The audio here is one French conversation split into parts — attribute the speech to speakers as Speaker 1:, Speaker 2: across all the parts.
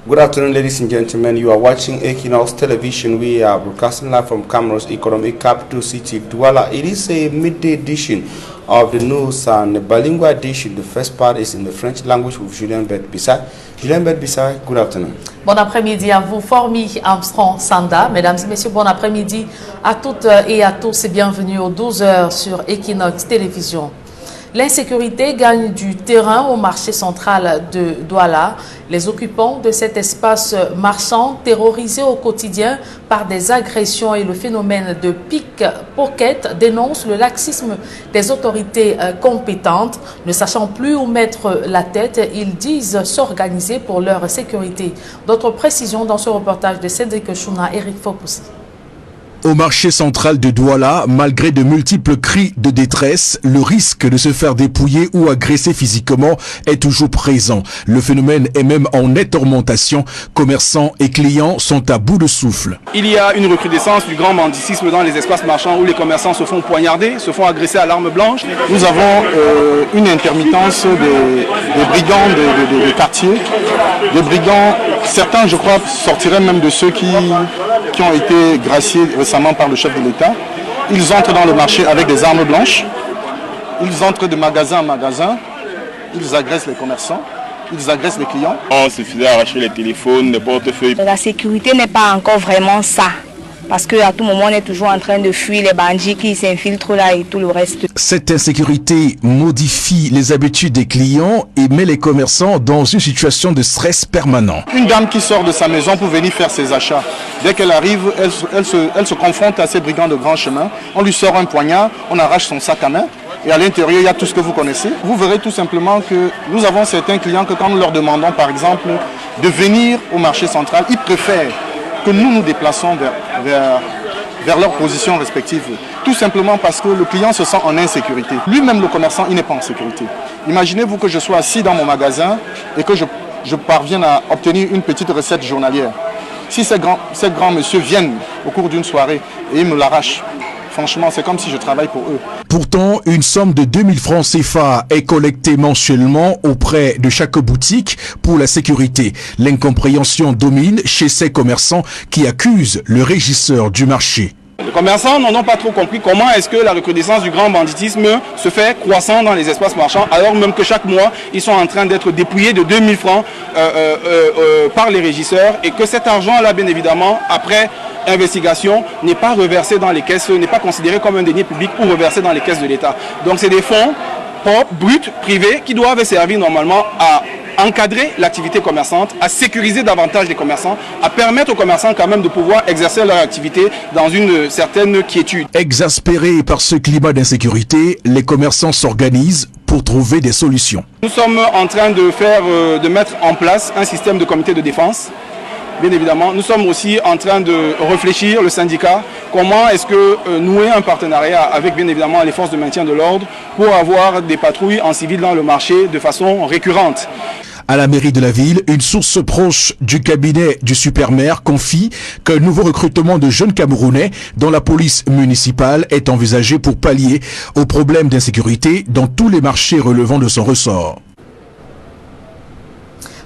Speaker 1: Good afternoon, ladies and gentlemen. You are watching Equinox Television. We are broadcasting live from Cameroon's economic capital city, Douala. It is a midday edition of the news and the bilingual edition. The first part is in the French language with Julien Bert-Bissay. Julien Bert-Bissay, good afternoon.
Speaker 2: Bon après-midi à vous, Formi Armstrong Sanda. Mesdames et messieurs, bon après-midi à toutes et à tous et bienvenue aux 12h sur Equinox Télévision. L'insécurité gagne du terrain au marché central de Douala. Les occupants de cet espace marchand, terrorisés au quotidien par des agressions et le phénomène de pickpocket, dénoncent le laxisme des autorités compétentes. Ne sachant plus où mettre la tête, ils disent s'organiser pour leur sécurité. D'autres précisions dans ce reportage de Cédric Chouna et Eric Fopoussi.
Speaker 3: Au marché central de Douala, malgré de multiples cris de détresse, le risque de se faire dépouiller ou agresser physiquement est toujours présent. Le phénomène est même en nette augmentation. Commerçants et clients sont à bout de souffle.
Speaker 4: Il y a une recrudescence du grand banditisme dans les espaces marchands où les commerçants se font poignarder, se font agresser à l'arme blanche.
Speaker 5: Nous avons une intermittence des brigands de quartier. Des brigands, certains je crois sortiraient même de ceux qui ont été graciés récemment par le chef de l'État. Ils entrent dans le marché avec des armes blanches, ils entrent de magasin en magasin, ils agressent les commerçants, ils agressent les clients.
Speaker 6: On se faisait arracher les téléphones, les portefeuilles.
Speaker 7: La sécurité n'est pas encore vraiment ça. Parce qu'à tout moment, on est toujours en train de fuir les bandits qui s'infiltrent là et tout le reste.
Speaker 3: Cette insécurité modifie les habitudes des clients et met les commerçants dans une situation de stress permanent.
Speaker 5: Une dame qui sort de sa maison pour venir faire ses achats, dès qu'elle arrive, elle se confronte à ces brigands de grand chemin. On lui sort un poignard, on arrache son sac à main. Et à l'intérieur, il y a tout ce que vous connaissez. Vous verrez tout simplement que nous avons certains clients que quand nous leur demandons, par exemple, de venir au marché central, ils préfèrent que nous nous déplaçons vers leurs positions respectives. Tout simplement parce que le client se sent en insécurité. Lui-même, le commerçant, il n'est pas en sécurité. Imaginez-vous que je sois assis dans mon magasin et que je parvienne à obtenir une petite recette journalière. Si ces grands messieurs viennent au cours d'une soirée et ils me l'arrachent, franchement, c'est comme si je travaille pour eux.
Speaker 3: Pourtant, une somme de 2000 francs CFA est collectée mensuellement auprès de chaque boutique pour la sécurité. L'incompréhension domine chez ces commerçants qui accusent le régisseur du marché.
Speaker 4: Les commerçants n'en ont pas trop compris comment est-ce que la recrudescence du grand banditisme se fait croissant dans les espaces marchands, alors même que chaque mois, ils sont en train d'être dépouillés de 2000 francs par les régisseurs et que cet argent-là, bien évidemment, après investigation, n'est pas reversé dans les caisses, n'est pas considéré comme un denier public ou reversé dans les caisses de l'État. Donc c'est des fonds propres, bruts, privés, qui doivent servir normalement à encadrer l'activité commerçante, à sécuriser davantage les commerçants, à permettre aux commerçants quand même de pouvoir exercer leur activité dans une certaine quiétude.
Speaker 3: Exaspérés par ce climat d'insécurité, les commerçants s'organisent pour trouver des solutions.
Speaker 4: Nous sommes en train de mettre en place un système de comité de défense. Bien évidemment, nous sommes aussi en train de réfléchir, le syndicat, comment est-ce que nouer un partenariat avec bien évidemment les forces de maintien de l'ordre pour avoir des patrouilles en civil dans le marché de façon récurrente.
Speaker 3: À la mairie de la ville, une source proche du cabinet du super-maire confie qu'un nouveau recrutement de jeunes Camerounais dans la police municipale est envisagé pour pallier aux problèmes d'insécurité dans tous les marchés relevant de son ressort.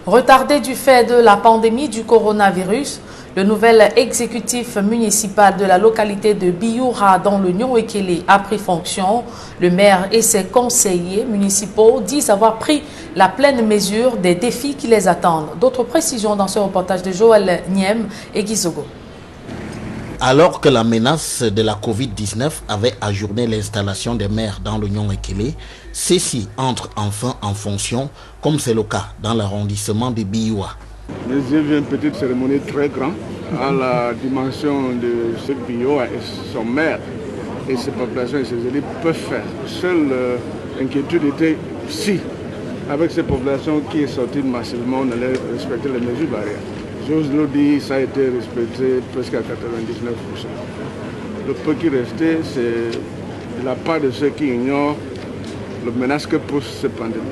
Speaker 2: Retardé du fait de la pandémie du coronavirus, le nouvel exécutif municipal de la localité de Bioura dans le Nion-Ekele a pris fonction. Le maire et ses conseillers municipaux disent avoir pris la pleine mesure des défis qui les attendent. D'autres précisions dans ce reportage de Joël Niem et Gizogo.
Speaker 8: Alors que la menace de la Covid-19 avait ajourné l'installation des maires dans le Nion-Ekele, ceux-ci entrent enfin en fonction, comme c'est le cas dans l'arrondissement de Bioura.
Speaker 9: J'ai vu une petite cérémonie très grande à la dimension de ce Bioura et son maire et ses populations et ses élus peuvent faire. Seule inquiétude était si, avec ces populations qui sont sorties massivement, on allait respecter les mesures barrières. J'ose le dire, ça a été respecté presque à 99%. Le peu qui restait, c'est de la part de ceux qui ignorent le menace que pose cette pandémie.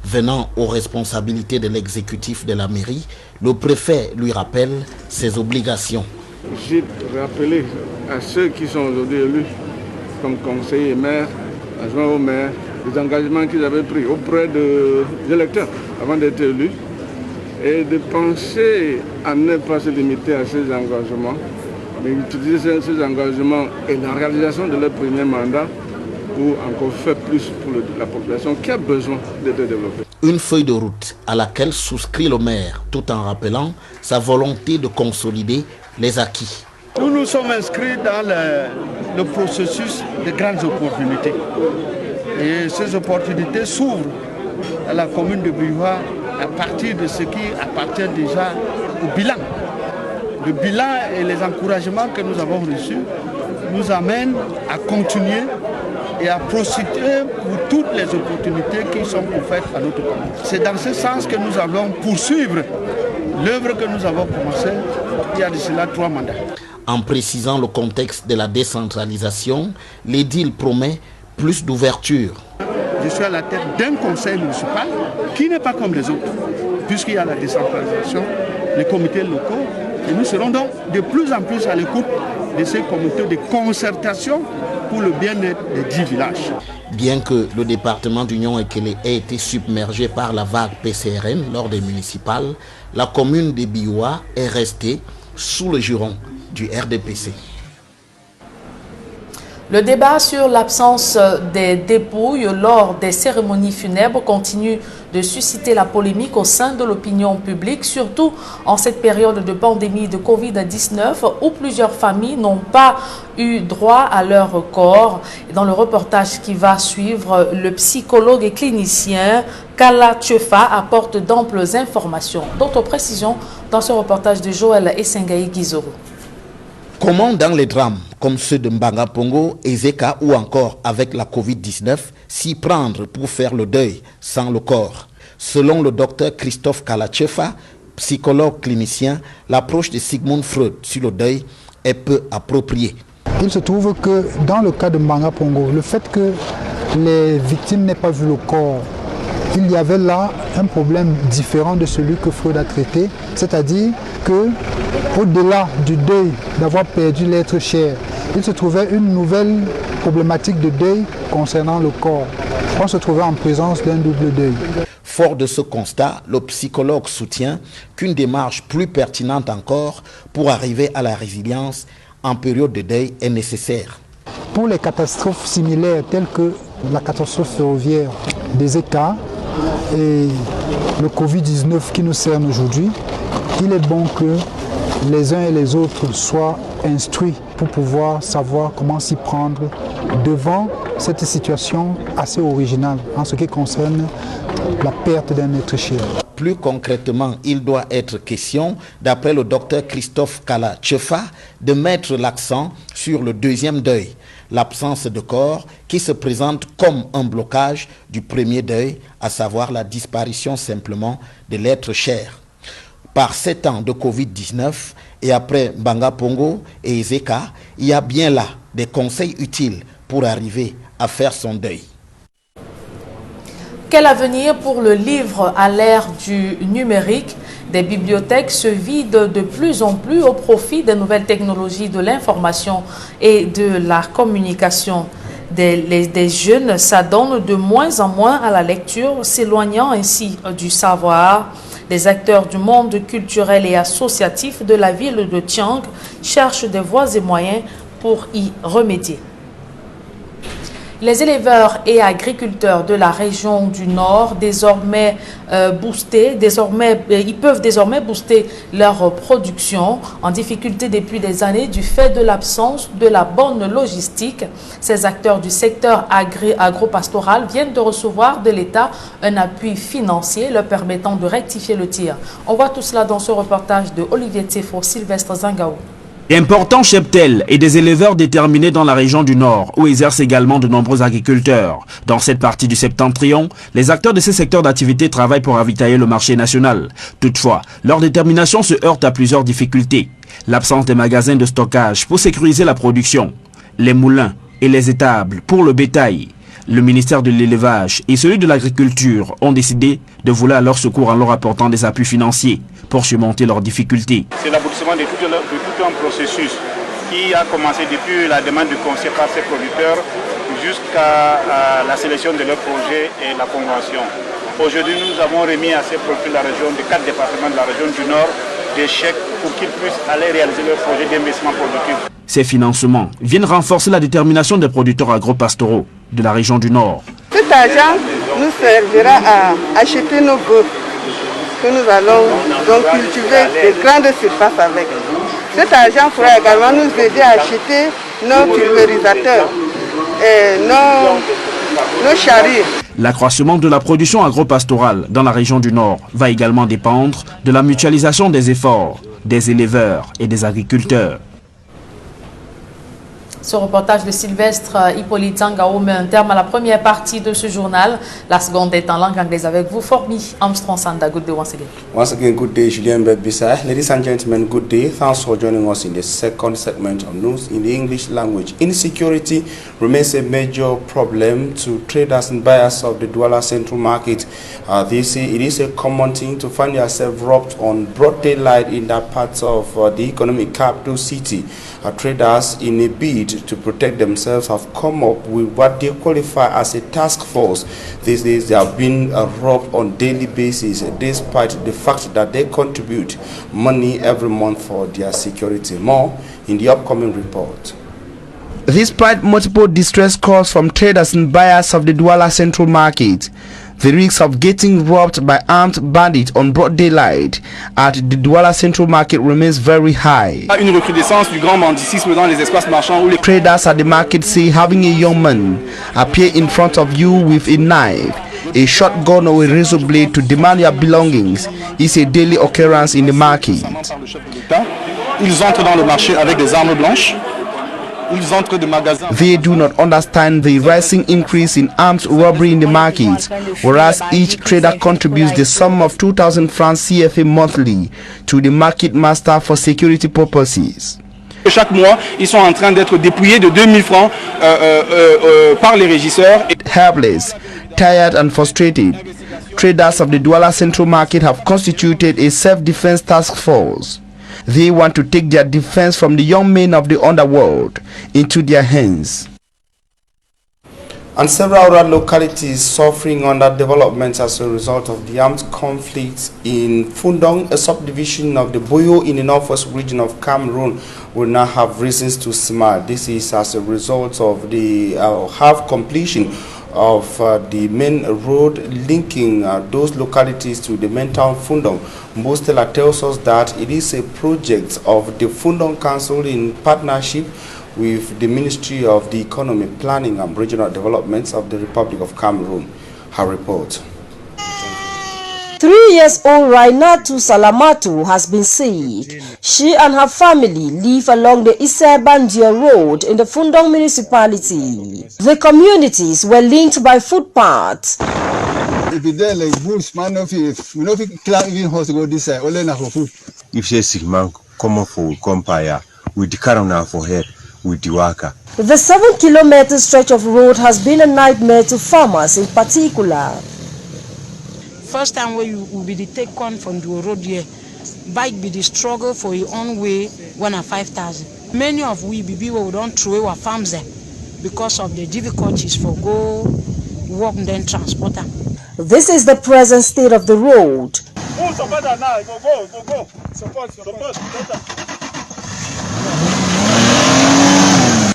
Speaker 8: Venant aux responsabilités de l'exécutif de la mairie, le préfet lui rappelle ses obligations.
Speaker 9: J'ai rappelé à ceux qui sont aujourd'hui élus comme conseillers maires, adjoints au maire, les engagements qu'ils avaient pris auprès des électeurs avant d'être élus. et de penser à ne pas se limiter à ces engagements, mais utiliser ces engagements et la réalisation de leur premier mandat pour encore faire plus pour la population qui a besoin d'être développée.
Speaker 8: Une feuille de route à laquelle souscrit le maire tout en rappelant sa volonté de consolider les acquis.
Speaker 10: Nous nous sommes inscrits dans le processus de grandes opportunités. Et ces opportunités s'ouvrent à la commune de Biwa à partir de ce qui appartient déjà au bilan. Le bilan et les encouragements que nous avons reçus nous amènent à continuer et à procéder pour toutes les opportunités qui sont offertes à notre commune. C'est dans ce sens que nous allons poursuivre l'œuvre que nous avons commencée il y a de cela 3 mandats.
Speaker 8: En précisant le contexte de la décentralisation, l'édile promet plus d'ouverture.
Speaker 10: Je suis à la tête d'un conseil municipal qui n'est pas comme les autres, puisqu'il y a la décentralisation, les comités locaux, et nous serons donc de plus en plus à l'écoute de ces comités de concertation pour le bien-être des 10 villages.
Speaker 8: Bien que le département d'Union Ekele ait été submergé par la vague PCRN lors des municipales, la commune de Biwa est restée sous le giron du RDPC.
Speaker 2: Le débat sur l'absence des dépouilles lors des cérémonies funèbres continue de susciter la polémique au sein de l'opinion publique, surtout en cette période de pandémie de Covid-19 où plusieurs familles n'ont pas eu droit à leur corps. Dans le reportage qui va suivre, le psychologue et clinicien Kala Tchefa apporte d'amples informations. D'autres précisions dans ce reportage de Joël Essengaï Guizoro.
Speaker 8: Comment dans les drames comme ceux de Mbanga Pongo, Ezeka ou encore avec la Covid-19 s'y prendre pour faire le deuil sans le corps? Selon le docteur Christophe Kalachefa, psychologue clinicien, l'approche de Sigmund Freud sur le deuil est peu appropriée.
Speaker 11: Il se trouve que dans le cas de Mbanga Pongo, le fait que les victimes n'aient pas vu le corps, il y avait là un problème différent de celui que Freud a traité, c'est-à-dire que au-delà du deuil d'avoir perdu l'être cher, il se trouvait une nouvelle problématique de deuil concernant le corps. On se trouvait en présence d'un double deuil.
Speaker 8: Fort de ce constat, le psychologue soutient qu'une démarche plus pertinente encore pour arriver à la résilience en période de deuil est nécessaire.
Speaker 11: Pour les catastrophes similaires telles que la catastrophe ferroviaire des ECA et le Covid-19 qui nous cerne aujourd'hui, il est bon que les uns et les autres soient instruits pour pouvoir savoir comment s'y prendre devant cette situation assez originale en ce qui concerne la perte d'un être cher.
Speaker 8: Plus concrètement, il doit être question, d'après le docteur Christophe Kala-Tchefa, de mettre l'accent sur le deuxième deuil, l'absence de corps qui se présente comme un blocage du premier deuil, à savoir la disparition simplement de l'être cher. Par 7 ans de Covid-19 et après Mbanga Pongo et Ezeka, il y a bien là des conseils utiles pour arriver à faire son deuil.
Speaker 2: Quel avenir pour le livre à l'ère du numérique? Des bibliothèques se vident de plus en plus au profit des nouvelles technologies de l'information et de la communication. Des jeunes s'adonnent de moins en moins à la lecture, s'éloignant ainsi du savoir. Les acteurs du monde culturel et associatif de la ville de Tiang cherchent des voies et moyens pour y remédier. Les éleveurs et agriculteurs de la région du Nord ils peuvent désormais booster leur production en difficulté depuis des années du fait de l'absence de la bonne logistique. Ces acteurs du secteur agropastoral viennent de recevoir de l'État un appui financier leur permettant de rectifier le tir. On voit tout cela dans ce reportage de Olivier Tsefo, Sylvestre Zangaou.
Speaker 12: D'importants cheptels et des éleveurs déterminés dans la région du Nord, où exercent également de nombreux agriculteurs. Dans cette partie du septentrion, les acteurs de ces secteurs d'activité travaillent pour ravitailler le marché national. Toutefois, leur détermination se heurte à plusieurs difficultés. L'absence des magasins de stockage pour sécuriser la production, les moulins et les étables pour le bétail. Le ministère de l'élevage et celui de l'agriculture ont décidé de voler à leur secours en leur apportant des appuis financiers pour surmonter leurs difficultés.
Speaker 4: C'est l'aboutissement de tout un processus qui a commencé depuis la demande du conseil par ces producteurs jusqu'à la sélection de leurs projets et la convention.
Speaker 13: Aujourd'hui, nous avons remis à ces profils de la région, de 4 départements de la région du Nord, des chèques pour qu'ils puissent aller réaliser leurs projets d'investissement productif.
Speaker 12: Ces financements viennent renforcer la détermination des producteurs agro-pastoraux de la région du Nord.
Speaker 14: Cet argent nous servira à acheter nos bœufs que nous allons donc cultiver de grandes surfaces avec. Cet argent pourra également nous aider à acheter nos pulvérisateurs et nos charrues.
Speaker 12: L'accroissement de la production agro-pastorale dans la région du Nord va également dépendre de la mutualisation des efforts des éleveurs et des agriculteurs.
Speaker 2: Ce reportage de Sylvestre Hippolyte Zangao met un terme à la première partie de ce journal. La seconde est en langue anglaise avec vous, Formi Armstrong Sanda. Good day once again.
Speaker 1: Once again, good day, Julien Bedbisa. Ladies and gentlemen, good day. Thanks for joining us in the second segment of news in the English language. Insecurity remains a major problem to traders and buyers of the Douala Central Market. They say it is a common thing to find yourself robbed on broad daylight in that part of the economic capital city. Traders, in a bid to protect themselves, have come up with what they qualify as a task force. These days, they have been robbed on daily basis, despite the fact that they contribute money every month for their security. More in the upcoming report. Despite multiple distress calls from traders and buyers of the Douala Central Market, the risk of getting robbed by armed bandits on broad daylight at the Douala Central Market remains very high.
Speaker 4: Une recrudescence du grand banditisme dans les espaces marchands où les
Speaker 1: traders at the market say having a young man appear in front of you with a knife, a shotgun or a razor blade to demand your belongings is a daily occurrence in the market.
Speaker 5: Ils entrent dans le marché avec des armes blanches.
Speaker 1: They do not understand the rising increase in armed robbery in the market, whereas each trader contributes the sum of 2,000 francs CFA monthly to the market master for security purposes.
Speaker 4: Chaque mois, ils sont en train d'être dépouillés de 2000 francs par les régisseurs.
Speaker 1: Helpless, tired and frustrated, traders of the Douala Central Market have constituted a self-defense task force. They want to take their defense from the young men of the underworld into their hands. And several other localities suffering underdevelopment as a result of the armed conflict in Fundong, a subdivision of the Boyo in the northwest region of Cameroon, will now have reasons to smile. This is as a result of the half completion of the main road linking those localities to the main town Fundong. Mbostela tells us that it is a project of the Fundong Council in partnership with the Ministry of the Economy, Planning and Regional Developments of the Republic of Cameroon. Her report.
Speaker 15: 3-year-old Rainatu Salamatu has been sick. She and her family live along the Isebandia Road in the Fundong municipality. The communities were linked by footpaths.
Speaker 16: If you there like bulls, man, if we know if climb even horse go this side, only na for food.
Speaker 17: If say sick man come for compare with the car now for head with the worker.
Speaker 15: The 7-kilometer stretch of road has been a nightmare to farmers in particular.
Speaker 18: First time where you will be the take on from the road here, bike be the struggle for your own way 1 and 5,000. Many of we people don't throw our farms there because of the difficulties for go work and then transport them.
Speaker 15: This is the present state of the road.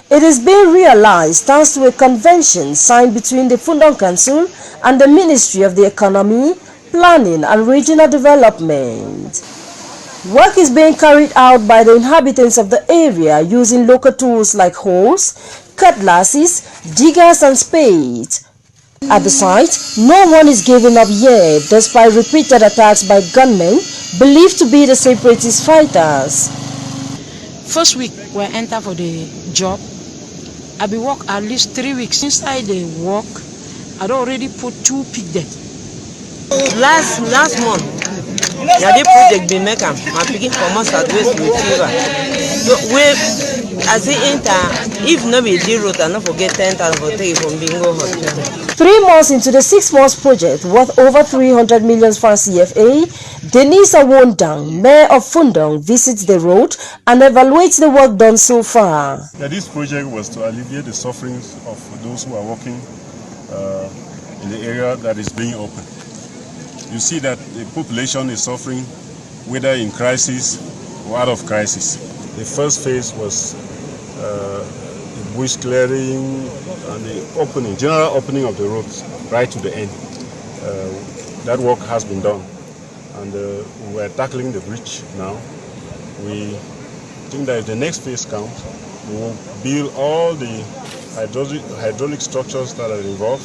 Speaker 15: It is being realized thanks to a convention signed between the Fundong Council and the Ministry of the Economy, Planning and Regional Development. Work is being carried out by the inhabitants of the area using local tools like hoes, cutlasses, diggers and spades. At the site, no one is giving up yet despite repeated attacks by gunmen believed to be the separatist fighters.
Speaker 18: First week we enter for the job, I be work at least 3 weeks. Inside the work, I already put 2 pig there.
Speaker 19: Last month, the project been make my picking for most Southwest Retriever. So we as it enter, if no be zero, I not forget 10,000 for take from Bingo Hospital.
Speaker 15: 3 months into the 6-month project worth over 300 million francs CFA, Denise Awondang, Mayor of Fundong, visits the road and evaluates the work done so far.
Speaker 20: Yeah, this project was to alleviate the sufferings of those who are working in the area that is being opened. you see that the population is suffering, whether in crisis or out of crisis. The first phase was the bush clearing and the general opening of the roads right to the end. That work has been done, and we are tackling the bridge now. We think that if the next phase comes, we will build all the hydraulic structures that are involved,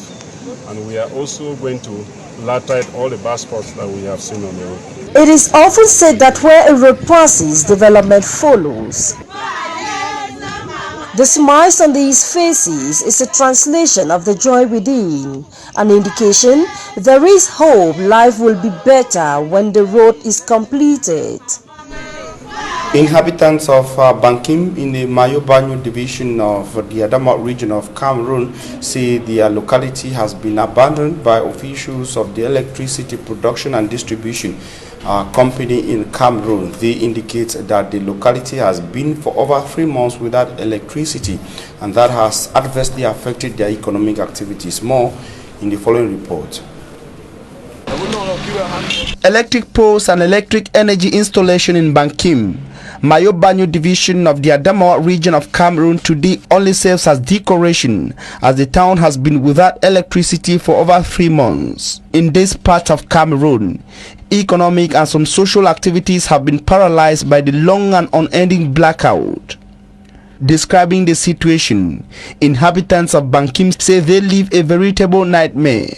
Speaker 20: and we are also going to laterite all the bad spots that we have seen on the road.
Speaker 15: It is often said that where a road passes, development follows. The smiles on these faces is a translation of the joy within, an indication there is hope life will be better when the road is completed.
Speaker 1: Inhabitants of Bankim in the Mayo Banyo division of the Adamawa region of Cameroon say their locality has been abandoned by officials of the electricity production and distribution company in Cameroon. They indicate that the locality has been for over 3 months without electricity, and that has adversely affected their economic activities. More in the following report. Electric poles and electric energy installation in Bankim, Mayo Banyo division of the Adamawa region of Cameroon, today only serves as decoration, as the town has been without electricity for over 3 months. In this part of Cameroon, economic and some social activities have been paralyzed by the long and unending blackout. Describing the situation, inhabitants of Bankim say they live a veritable nightmare.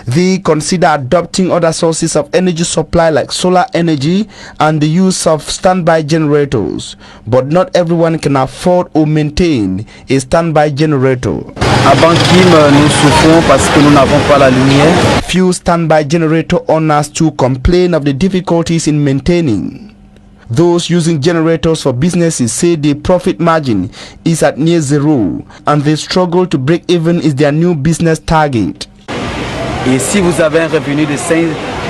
Speaker 1: They consider adopting other sources of energy supply like solar energy and the use of standby generators, but not everyone can afford or maintain a standby generator.
Speaker 21: À Bankim, nous souffrons parce que nous n'avons pas la lumière.
Speaker 1: Few standby generator owners too complain of the difficulties in maintaining. Those using generators for businesses say the profit margin is at near zero, and they struggle to break even is their new business target.
Speaker 21: Et si vous avez un revenu de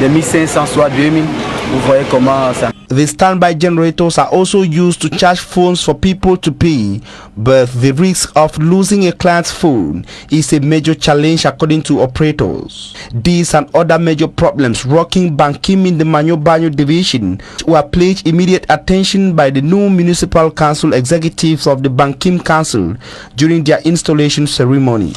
Speaker 21: 1500 soit 2000, vous voyez comment ça.
Speaker 1: The standby generators are also used to charge phones for people to pay, but the risk of losing a client's phone is a major challenge according to operators. These and other major problems rocking Bankim in the Mayo Banyo division were paid immediate attention by the new municipal council executives of the Bankim council during their installation ceremony.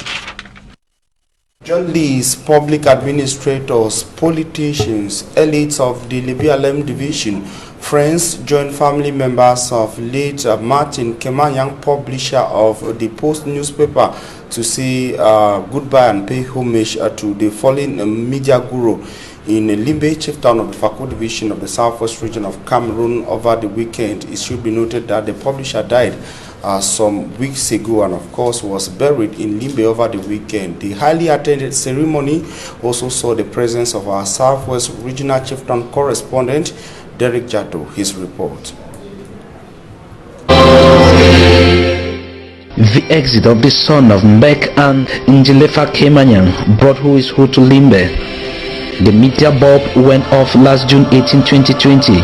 Speaker 1: Journalists, public administrators, politicians, elites of the Libialem division, friends, joint family members of late Martin Kemanyang, publisher of the Post newspaper, to say goodbye and pay homage to the fallen media guru in Limbe, chieftain of the Fako division of the southwest region of Cameroon over the weekend. It should be noted that the publisher died some weeks ago and of course was buried in Limbe over the weekend. The highly attended ceremony also saw the presence of our southwest regional chieftain correspondent Derek Jato. His report.
Speaker 22: The exit of the son of Mbek and Njelefa Kemanyang brought who is who to Limbe. The media bulb went off last June 18, 2020.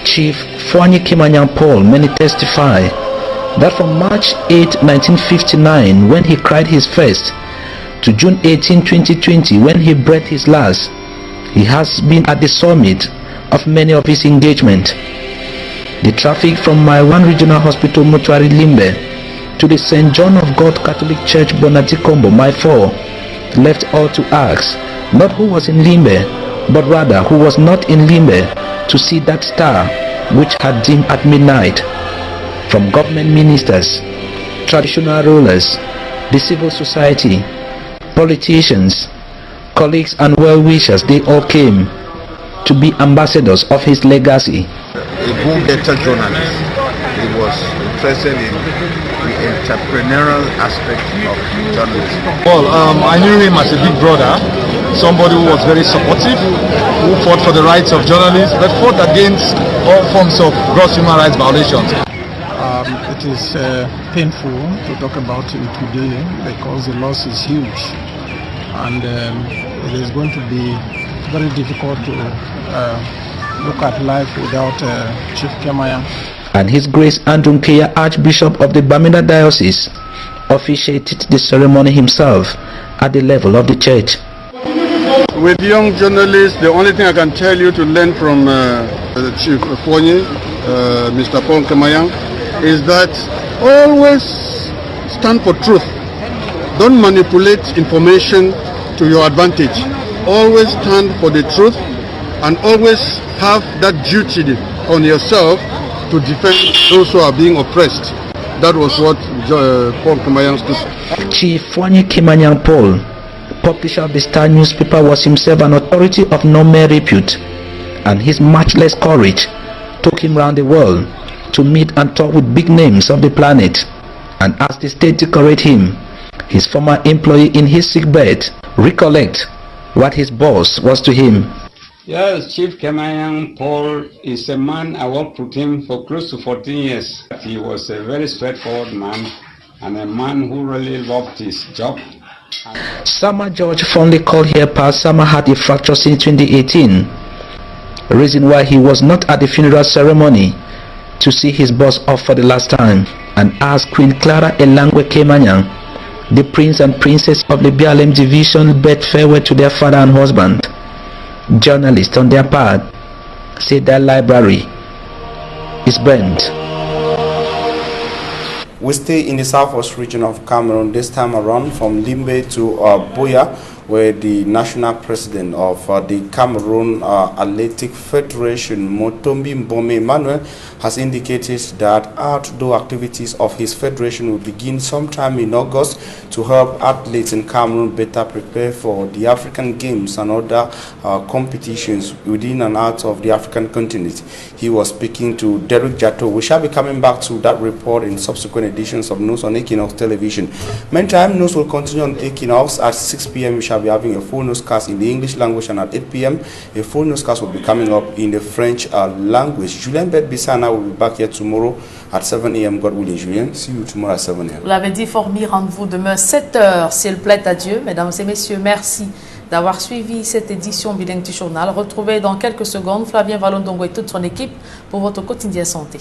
Speaker 22: Chief Fuanyi Kemanyang Paul many testify that from March 8, 1959, when he cried his first, to June 18, 2020, when he breathed his last, he has been at the summit of many of his engagements. The traffic from Maiwan Regional Hospital Mortuary Limbe to the St. John of God Catholic Church Bonatikombo Mai 4 left all to ask, not who was in Limbe, but rather who was not in Limbe to see that star which had dimmed at midnight. From government ministers, traditional rulers, the civil society, politicians, colleagues and well-wishers, they all came to be ambassadors of his legacy.
Speaker 23: A go-getter journalist. He was interested in the entrepreneurial aspect of journalism.
Speaker 24: Well, I knew him as a big brother, somebody who was very supportive, who fought for the rights of journalists, but fought against all forms of gross human rights violations.
Speaker 11: It is painful to talk about it today because the loss is huge, and it is going to be very difficult to look at life without Chief Kemanyang.
Speaker 22: And His Grace Andrew Nkeya, Archbishop of the Bamenda Diocese, officiated the ceremony himself at the level of the church.
Speaker 10: with young journalists, the only thing I can tell you to learn from the Chief Fonyi, Mr. Paul Kemayang, is that always stand for truth. Don't manipulate information to your advantage. Always stand for the truth and always have that duty on yourself to defend those who are being oppressed. That was what Paul Kemayang stood.
Speaker 22: Chief Fonyi Kemayang Paul, publisher of the Star newspaper, was himself an authority of no mere repute, and his matchless courage took him round the world to meet and talk with big names of the planet. And as the state decorate him, his former employee in his sickbed recollect what his boss was to him.
Speaker 3: Yes, Chief Kemayang Paul is a man I worked with him for close to 14 years. He was a very straightforward man and a man who really loved his job.
Speaker 22: Sama George, fondly called here past, Sama had a fracture in 2018. Reason why he was not at the funeral ceremony to see his boss off for the last time, and asked Queen Clara Elangwe Kemayang, the prince and princess of the BLM division, bid farewell to their father and husband. Journalists on their part said their library is burned.
Speaker 1: We stay in the southwest region of Cameroon, this time around from Limbe to Buea, where the national president of the Cameroon Athletic Federation, Motombi Mbome Emmanuel, has indicated that outdoor activities of his federation will begin sometime in August to help athletes in Cameroon better prepare for the African Games and other competitions within and out of the African continent. He was speaking to Derek Jato. We shall be coming back to that report in subsequent editions of News on Equinox Television. Meantime, news will continue on Equinox at 6 p.m. We shall be having a full newscast in the English language, and at 8 p.m. a full newscast will be coming up in the French language. Julien Bet-Bissana will be back here tomorrow at 7 a.m. God willing. Julien, see you tomorrow at 7 a.m.
Speaker 2: Vous l'avez dit, Formi, rendez-vous demain 7 h, si elle plaît à Dieu. Mesdames et messieurs, merci d'avoir suivi cette édition bilingue du journal. Retrouvez dans quelques secondes Flavien Vallondongo et toute son équipe pour votre quotidien santé.